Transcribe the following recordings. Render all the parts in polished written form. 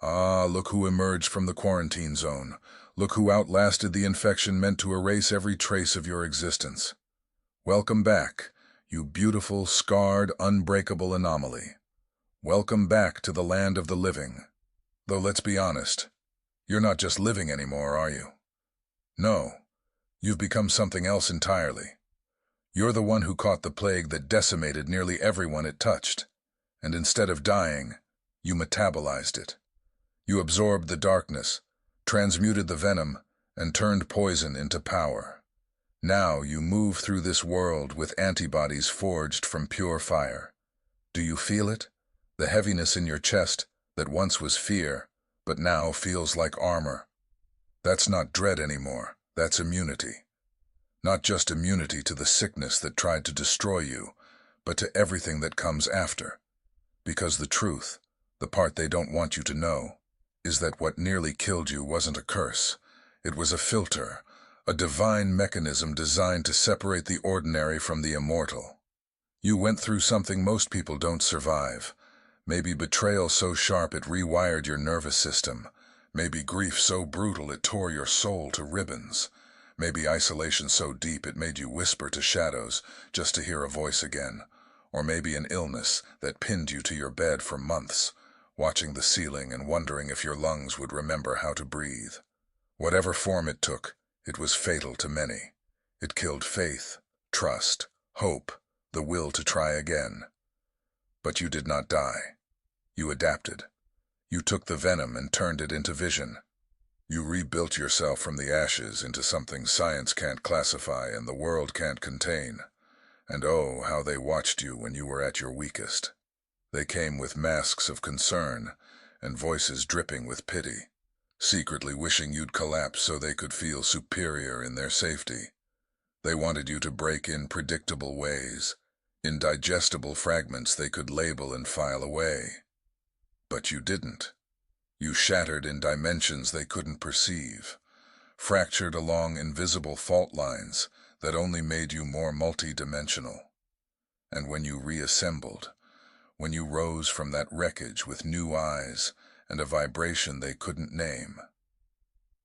Ah, look who emerged from the quarantine zone. Look who outlasted the infection meant to erase every trace of your existence. Welcome back, you beautiful, scarred, unbreakable anomaly. Welcome back to the land of the living. Though let's be honest, you're not just living anymore, are you? No, you've become something else entirely. You're the one who caught the plague that decimated nearly everyone it touched. And instead of dying, you metabolized it. You absorbed the darkness, transmuted the venom, and turned poison into power. Now you move through this world with antibodies forged from pure fire. Do you feel it? The heaviness in your chest that once was fear, but now feels like armor. That's not dread anymore, that's immunity. Not just immunity to the sickness that tried to destroy you, but to everything that comes after. Because the truth, the part they don't want you to know, is that what nearly killed you wasn't a curse. It was a filter, a divine mechanism designed to separate the ordinary from the immortal. You went through something most people don't survive. Maybe betrayal so sharp it rewired your nervous system. Maybe grief so brutal it tore your soul to ribbons. Maybe isolation so deep it made you whisper to shadows just to hear a voice again. Or maybe an illness that pinned you to your bed for months, watching the ceiling and wondering if your lungs would remember how to breathe. Whatever form it took, it was fatal to many. It killed faith, trust, hope, the will to try again. But you did not die. You adapted. You took the venom and turned it into vision. You rebuilt yourself from the ashes into something science can't classify and the world can't contain. And oh, how they watched you when you were at your weakest. They came with masks of concern and voices dripping with pity, secretly wishing you'd collapse so they could feel superior in their safety. They wanted you to break in predictable ways, indigestible fragments they could label and file away. But you didn't. You shattered in dimensions they couldn't perceive, fractured along invisible fault lines that only made you more multidimensional. And when you reassembled, when you rose from that wreckage with new eyes and a vibration they couldn't name,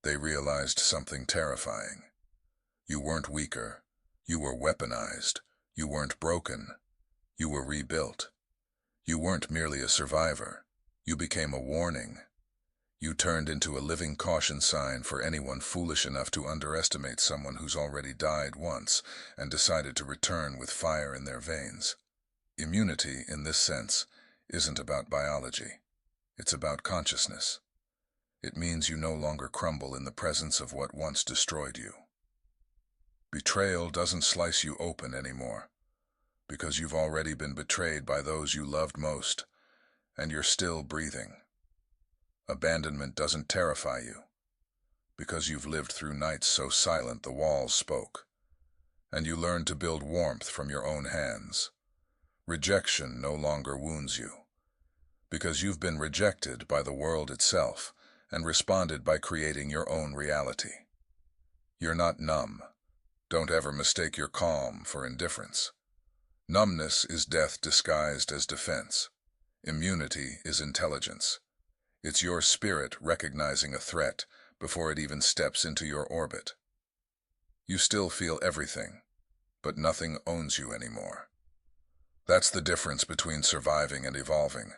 they realized something terrifying. You weren't weaker. You were weaponized. You weren't broken. You were rebuilt. You weren't merely a survivor. You became a warning. You turned into a living caution sign for anyone foolish enough to underestimate someone who's already died once and decided to return with fire in their veins. Immunity, in this sense, isn't about biology. It's about consciousness. It means you no longer crumble in the presence of what once destroyed you. Betrayal doesn't slice you open anymore, because you've already been betrayed by those you loved most, and you're still breathing. Abandonment doesn't terrify you, because you've lived through nights so silent the walls spoke, and you learned to build warmth from your own hands. Rejection no longer wounds you, because you've been rejected by the world itself and responded by creating your own reality. You're not numb. Don't ever mistake your calm for indifference. Numbness is death disguised as defense. Immunity is intelligence. It's your spirit recognizing a threat before it even steps into your orbit. You still feel everything, but nothing owns you anymore. That's the difference between surviving and evolving.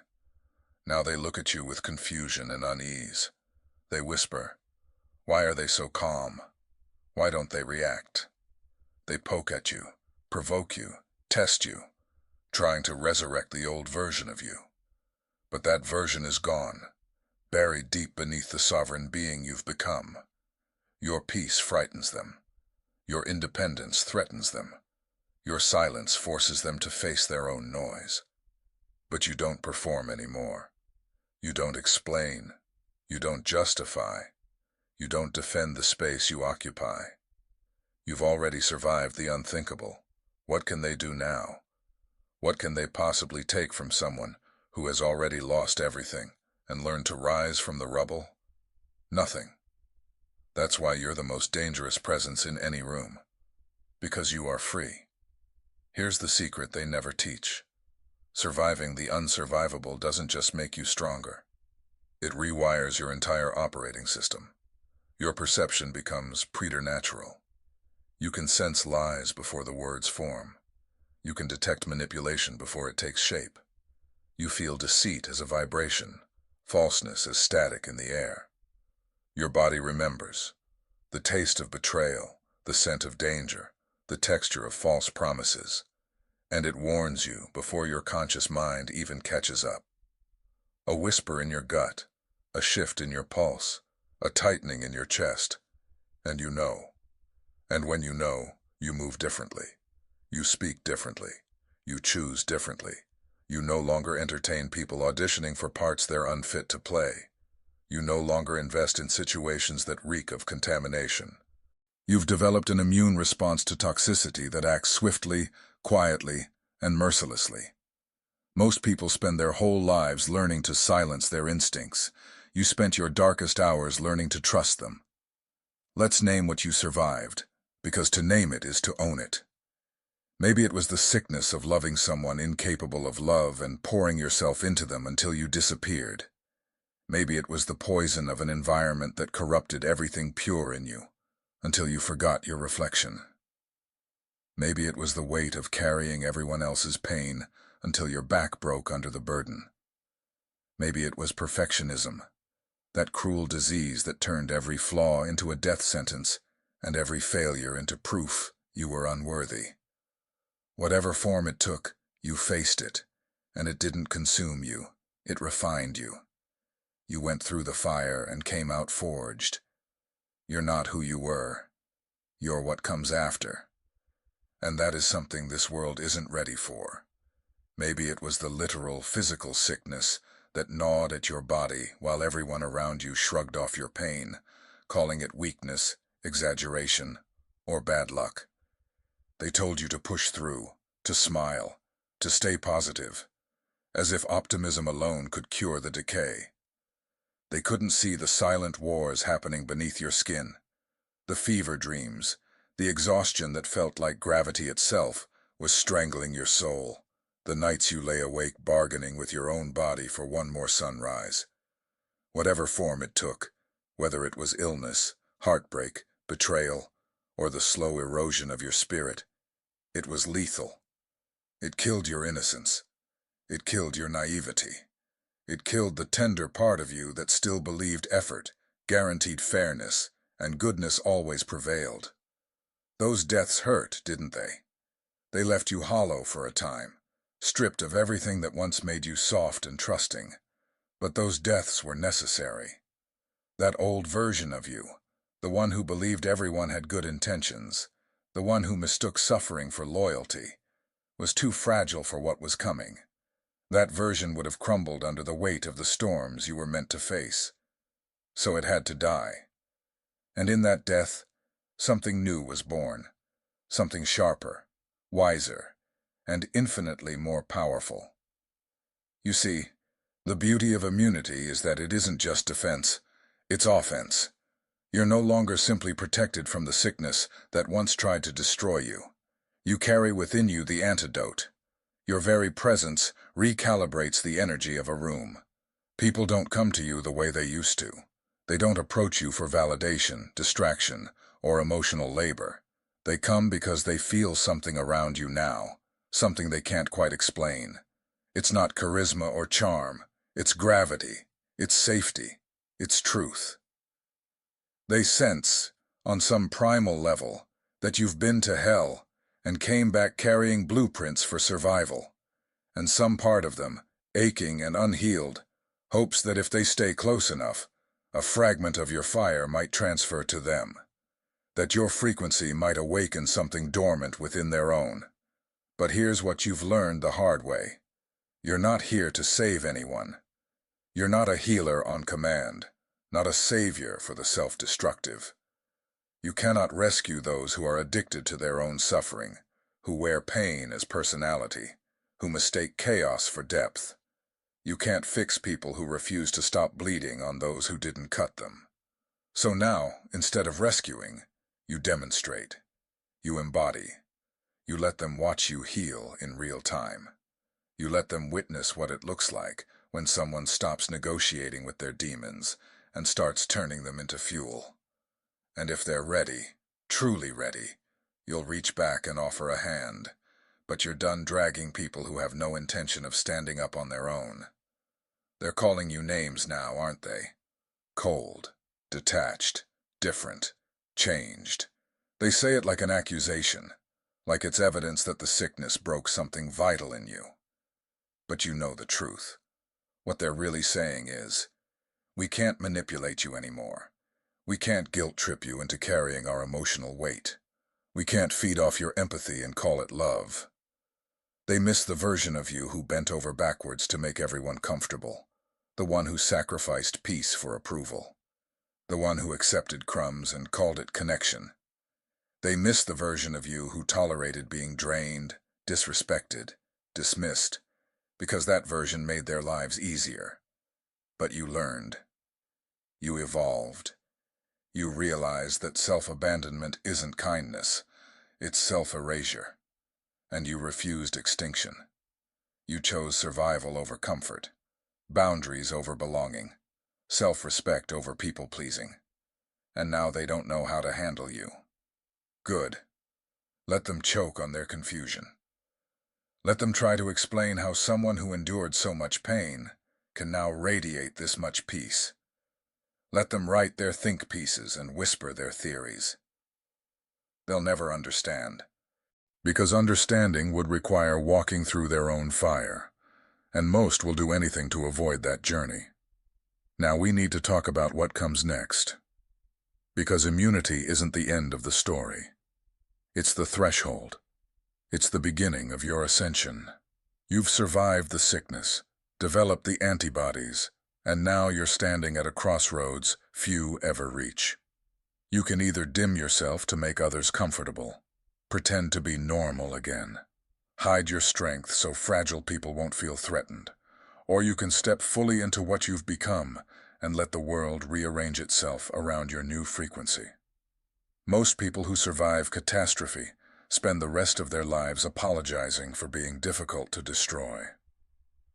Now they look at you with confusion and unease. They whisper, "Why are they so calm? Why don't they react?" They poke at you, provoke you, test you, trying to resurrect the old version of you. But that version is gone, buried deep beneath the sovereign being you've become. Your peace frightens them. Your independence threatens them. Your silence forces them to face their own noise. But you don't perform anymore. You don't explain. You don't justify. You don't defend the space you occupy. You've already survived the unthinkable. What can they do now? What can they possibly take from someone who has already lost everything and learned to rise from the rubble? Nothing. That's why you're the most dangerous presence in any room. Because you are free. Here's the secret they never teach. Surviving the unsurvivable doesn't just make you stronger. It rewires your entire operating system. Your perception becomes preternatural. You can sense lies before the words form. You can detect manipulation before it takes shape. You feel deceit as a vibration, falseness as static in the air. Your body remembers the taste of betrayal, the scent of danger, the texture of false promises, and it warns you before your conscious mind even catches up. A whisper in your gut, a shift in your pulse, a tightening in your chest, and you know. And when you know, you move differently. You speak differently. You choose differently. You no longer entertain people auditioning for parts they're unfit to play. You no longer invest in situations that reek of contamination. You've developed an immune response to toxicity that acts swiftly, quietly, and mercilessly. Most people spend their whole lives learning to silence their instincts. You spent your darkest hours learning to trust them. Let's name what you survived, because to name it is to own it. Maybe it was the sickness of loving someone incapable of love and pouring yourself into them until you disappeared. Maybe it was the poison of an environment that corrupted everything pure in you, until you forgot your reflection. Maybe it was the weight of carrying everyone else's pain until your back broke under the burden. Maybe it was perfectionism, that cruel disease that turned every flaw into a death sentence and every failure into proof you were unworthy. Whatever form it took, you faced it, and it didn't consume you, it refined you. You went through the fire and came out forged. You're not who you were. You're what comes after. And that is something this world isn't ready for. Maybe it was the literal physical sickness that gnawed at your body while everyone around you shrugged off your pain, calling it weakness, exaggeration, or bad luck. They told you to push through, to smile, to stay positive, as if optimism alone could cure the decay. They couldn't see the silent wars happening beneath your skin, the fever dreams, the exhaustion that felt like gravity itself was strangling your soul, the nights you lay awake bargaining with your own body for one more sunrise. Whatever form it took, whether it was illness, heartbreak, betrayal, or the slow erosion of your spirit, it was lethal. It killed your innocence. It killed your naivety. It killed the tender part of you that still believed effort, guaranteed fairness, and goodness always prevailed. Those deaths hurt, didn't they? They left you hollow for a time, stripped of everything that once made you soft and trusting. But those deaths were necessary. That old version of you, the one who believed everyone had good intentions, the one who mistook suffering for loyalty, was too fragile for what was coming. That version would have crumbled under the weight of the storms you were meant to face. So it had to die. And in that death, something new was born. Something sharper, wiser, and infinitely more powerful. You see, the beauty of immunity is that it isn't just defense, it's offense. You're no longer simply protected from the sickness that once tried to destroy you. You carry within you the antidote. Your very presence recalibrates the energy of a room. People don't come to you the way they used to. They don't approach you for validation, distraction, or emotional labor. They come because they feel something around you now, something they can't quite explain. It's not charisma or charm. It's gravity. It's safety. It's truth. They sense, on some primal level, that you've been to hell and came back carrying blueprints for survival. And some part of them, aching and unhealed, hopes that if they stay close enough, a fragment of your fire might transfer to them. That your frequency might awaken something dormant within their own. But here's what you've learned the hard way. You're not here to save anyone. You're not a healer on command, not a savior for the self-destructive. You cannot rescue those who are addicted to their own suffering, who wear pain as personality, who mistake chaos for depth. You can't fix people who refuse to stop bleeding on those who didn't cut them. So now, instead of rescuing, you demonstrate. You embody. You let them watch you heal in real time. You let them witness what it looks like when someone stops negotiating with their demons and starts turning them into fuel. And if they're ready, truly ready, you'll reach back and offer a hand, but you're done dragging people who have no intention of standing up on their own. They're calling you names now, aren't they? Cold, detached, different, changed. They say it like an accusation, like it's evidence that the sickness broke something vital in you. But you know the truth. What they're really saying is, we can't manipulate you anymore. We can't guilt-trip you into carrying our emotional weight. We can't feed off your empathy and call it love. They miss the version of you who bent over backwards to make everyone comfortable, the one who sacrificed peace for approval, the one who accepted crumbs and called it connection. They miss the version of you who tolerated being drained, disrespected, dismissed, because that version made their lives easier. But you learned. You evolved. You realized that self-abandonment isn't kindness, it's self-erasure. And you refused extinction. You chose survival over comfort, boundaries over belonging, self-respect over people-pleasing. And now they don't know how to handle you. Good. Let them choke on their confusion. Let them try to explain how someone who endured so much pain can now radiate this much peace. Let them write their think pieces and whisper their theories. They'll never understand, because understanding would require walking through their own fire, and most will do anything to avoid that journey. Now we need to talk about what comes next, because immunity isn't the end of the story. It's the threshold. It's the beginning of your ascension. You've survived the sickness, developed the antibodies, and now you're standing at a crossroads few ever reach. You can either dim yourself to make others comfortable, pretend to be normal again, hide your strength so fragile people won't feel threatened, or you can step fully into what you've become and let the world rearrange itself around your new frequency. Most people who survive catastrophe spend the rest of their lives apologizing for being difficult to destroy.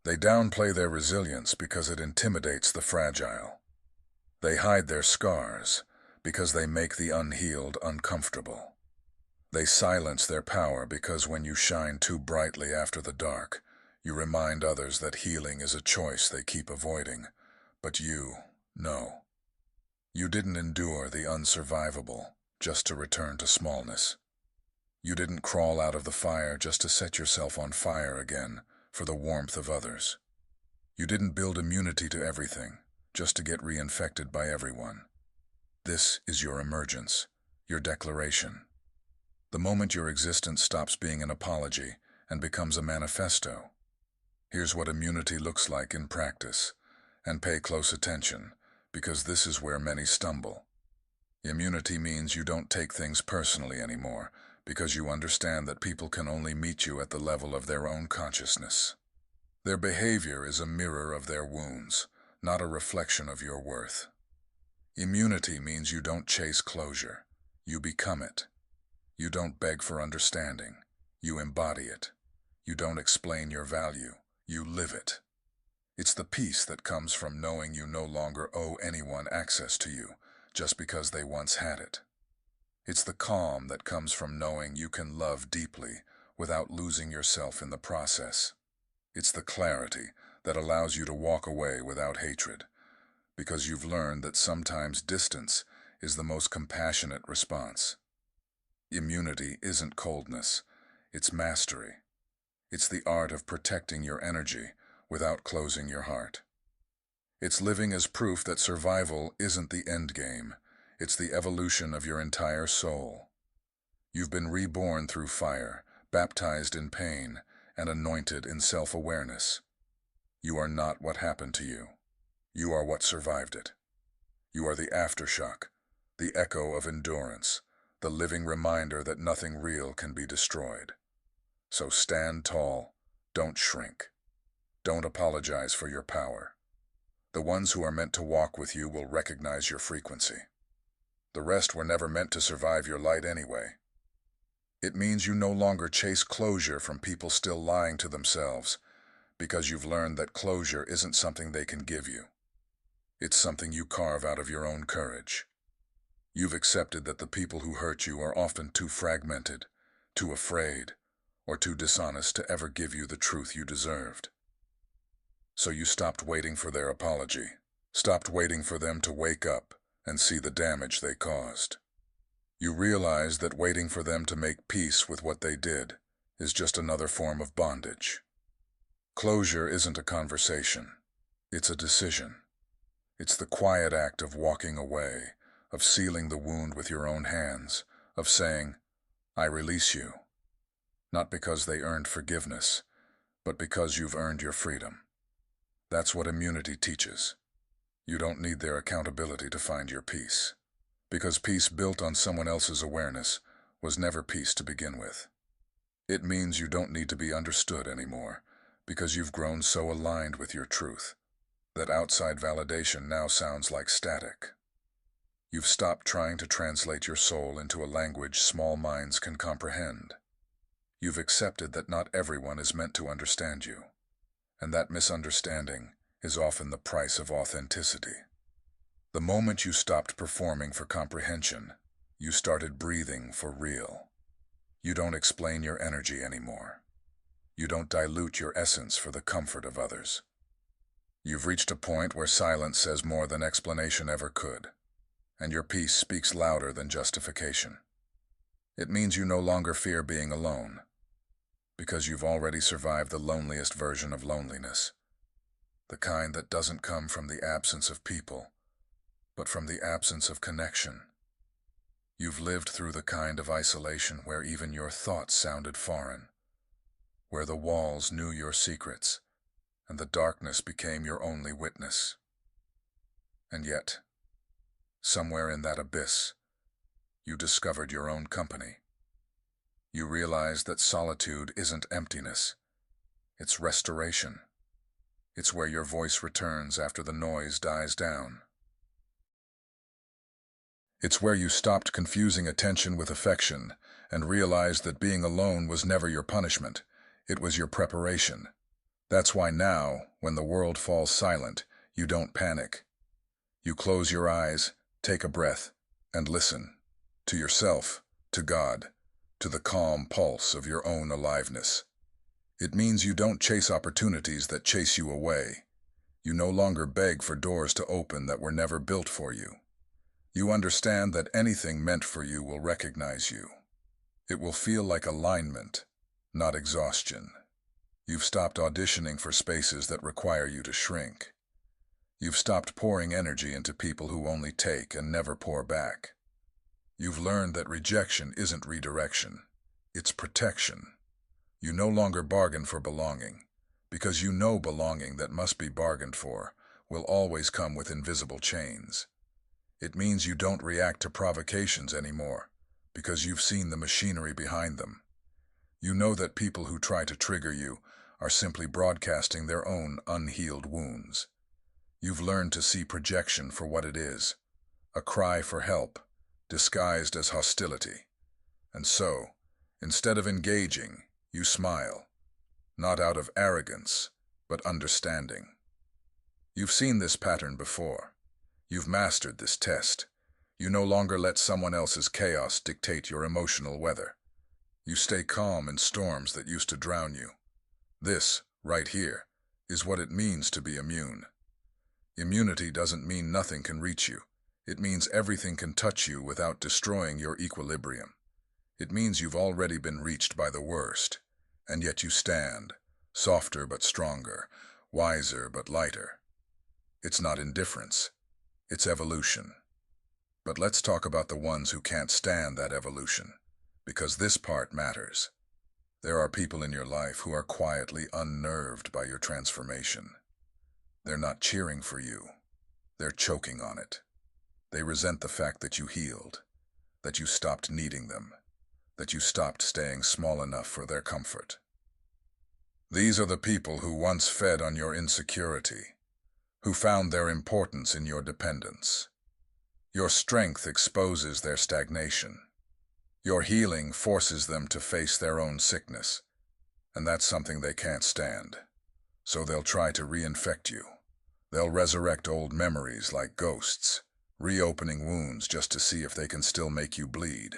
They downplay their resilience because it intimidates the fragile. They hide their scars because they make the unhealed uncomfortable. They silence their power because when you shine too brightly after the dark, you remind others that healing is a choice they keep avoiding. But you know. You didn't endure the unsurvivable just to return to smallness. You didn't crawl out of the fire just to set yourself on fire again for the warmth of others. You didn't build immunity to everything just to get reinfected by everyone. This is your emergence, your declaration. The moment your existence stops being an apology and becomes a manifesto. Here's what immunity looks like in practice, and pay close attention, because this is where many stumble. Immunity means you don't take things personally anymore, because you understand that people can only meet you at the level of their own consciousness. Their behavior is a mirror of their wounds, not a reflection of your worth. Immunity means you don't chase closure, you become it. You don't beg for understanding, you embody it. You don't explain your value, you live it. It's the peace that comes from knowing you no longer owe anyone access to you just because they once had it. It's the calm that comes from knowing you can love deeply without losing yourself in the process. It's the clarity that allows you to walk away without hatred, because you've learned that sometimes distance is the most compassionate response. Immunity isn't coldness, it's mastery. It's the art of protecting your energy without closing your heart. It's living as proof that survival isn't the end game, it's the evolution of your entire soul. You've been reborn through fire, baptized in pain, and anointed in self-awareness. You are not what happened to you. You are what survived it. You are the aftershock, the echo of endurance, the living reminder that nothing real can be destroyed. So stand tall, don't shrink. Don't apologize for your power. The ones who are meant to walk with you will recognize your frequency. The rest were never meant to survive your light anyway. It means you no longer chase closure from people still lying to themselves, Because you've learned that closure isn't something they can give you. It's something you carve out of your own courage. You've accepted that the people who hurt you are often too fragmented, too afraid, or too dishonest to ever give you the truth you deserved. So you stopped waiting for their apology, stopped waiting for them to wake up and see the damage they caused. You realized that waiting for them to make peace with what they did is just another form of bondage. Closure isn't a conversation. It's a decision. It's the quiet act of walking away, of sealing the wound with your own hands, of saying, "I release you," not because they earned forgiveness, but because you've earned your freedom. That's what immunity teaches. You don't need their accountability to find your peace, because peace built on someone else's awareness was never peace to begin with. It means you don't need to be understood anymore, because you've grown so aligned with your truth that outside validation now sounds like static. You've stopped trying to translate your soul into a language small minds can comprehend. You've accepted that not everyone is meant to understand you, and that misunderstanding is often the price of authenticity. The moment you stopped performing for comprehension, you started breathing for real. You don't explain your energy anymore. You don't dilute your essence for the comfort of others. You've reached a point where silence says more than explanation ever could, and your peace speaks louder than justification. It means you no longer fear being alone, because you've already survived the loneliest version of loneliness, the kind that doesn't come from the absence of people, but from the absence of connection. You've lived through the kind of isolation where even your thoughts sounded foreign, where the walls knew your secrets, and the darkness became your only witness. And yet, somewhere in that abyss, you discovered your own company. You realized that solitude isn't emptiness, it's restoration. It's where your voice returns after the noise dies down. It's where you stopped confusing attention with affection and realized that being alone was never your punishment, it was your preparation. That's why now, when the world falls silent, you don't panic. You close your eyes, take a breath, and listen. To yourself, to God, to the calm pulse of your own aliveness. It means you don't chase opportunities that chase you away. You no longer beg for doors to open that were never built for you. You understand that anything meant for you will recognize you. It will feel like alignment, not exhaustion. You've stopped auditioning for spaces that require you to shrink. You've stopped pouring energy into people who only take and never pour back. You've learned that rejection isn't redirection, it's protection. You no longer bargain for belonging, because you know belonging that must be bargained for will always come with invisible chains. It means you don't react to provocations anymore, because you've seen the machinery behind them. You know that people who try to trigger you are simply broadcasting their own unhealed wounds. You've learned to see projection for what it is, a cry for help, disguised as hostility. And so, instead of engaging, you smile, not out of arrogance, but understanding. You've seen this pattern before. You've mastered this test. You no longer let someone else's chaos dictate your emotional weather. You stay calm in storms that used to drown you. This, right here, is what it means to be immune. Immunity doesn't mean nothing can reach you. It means everything can touch you without destroying your equilibrium. It means you've already been reached by the worst, and yet you stand, softer but stronger, wiser but lighter. It's not indifference, it's evolution. But let's talk about the ones who can't stand that evolution, because this part matters. There are people in your life who are quietly unnerved by your transformation. They're not cheering for you. They're choking on it. They resent the fact that you healed, that you stopped needing them, that you stopped staying small enough for their comfort. These are the people who once fed on your insecurity, who found their importance in your dependence. Your strength exposes their stagnation. Your healing forces them to face their own sickness, and that's something they can't stand. So they'll try to reinfect you. They'll resurrect old memories like ghosts, reopening wounds just to see if they can still make you bleed.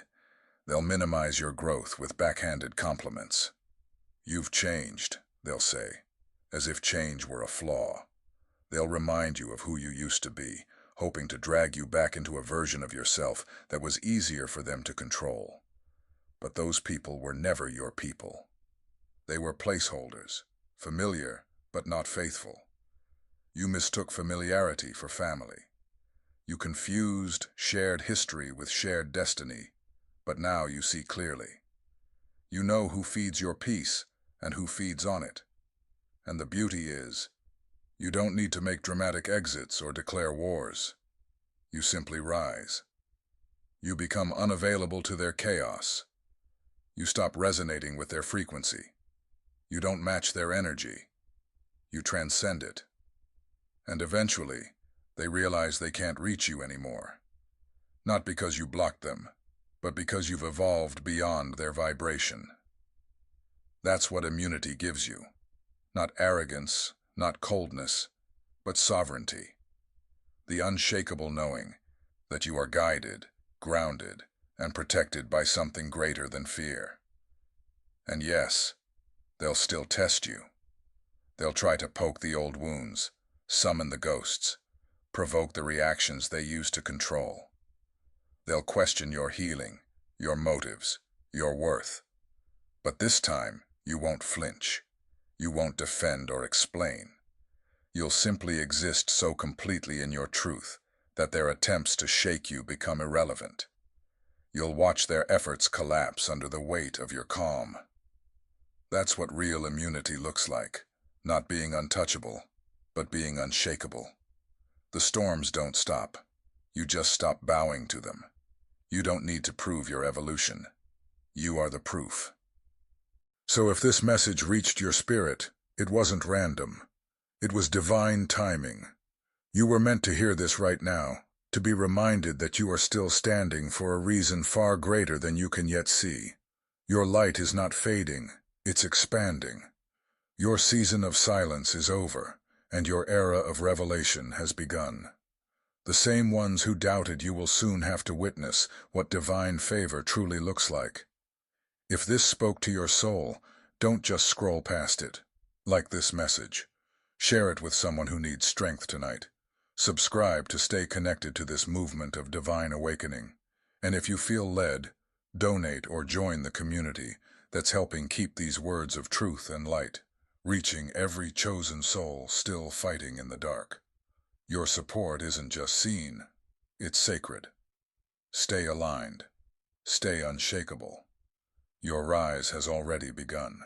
They'll minimize your growth with backhanded compliments. You've changed, they'll say, as if change were a flaw. They'll remind you of who you used to be, hoping to drag you back into a version of yourself that was easier for them to control. But those people were never your people. They were placeholders, familiar but not faithful. You mistook familiarity for family. You confused shared history with shared destiny, but now you see clearly. You know who feeds your peace and who feeds on it. And the beauty is, you don't need to make dramatic exits or declare wars. You simply rise. You become unavailable to their chaos. You stop resonating with their frequency. You don't match their energy. You transcend it. And eventually, they realize they can't reach you anymore. Not because you blocked them, but because you've evolved beyond their vibration. That's what immunity gives you. Not arrogance, not coldness, but sovereignty. The unshakable knowing that you are guided, grounded, and protected by something greater than fear. And yes, they'll still test you. They'll try to poke the old wounds, summon the ghosts, provoke the reactions they use to control. They'll question your healing, your motives, your worth. But this time, you won't flinch. You won't defend or explain. You'll simply exist so completely in your truth that their attempts to shake you become irrelevant. You'll watch their efforts collapse under the weight of your calm. That's what real immunity looks like, not being untouchable, but being unshakable. The storms don't stop. You just stop bowing to them. You don't need to prove your evolution. You are the proof. So if this message reached your spirit, it wasn't random. It was divine timing. You were meant to hear this right now, to be reminded that you are still standing for a reason far greater than you can yet see. Your light is not fading, it's expanding. Your season of silence is over, and your era of revelation has begun. The same ones who doubted you will soon have to witness what divine favor truly looks like. If this spoke to your soul, don't just scroll past it. Like this message. Share it with someone who needs strength tonight. Subscribe to stay connected to this movement of divine awakening. And if you feel led, donate or join the community that's helping keep these words of truth and light, reaching every chosen soul still fighting in the dark. Your support isn't just seen, it's sacred. Stay aligned. Stay unshakable. Your rise has already begun.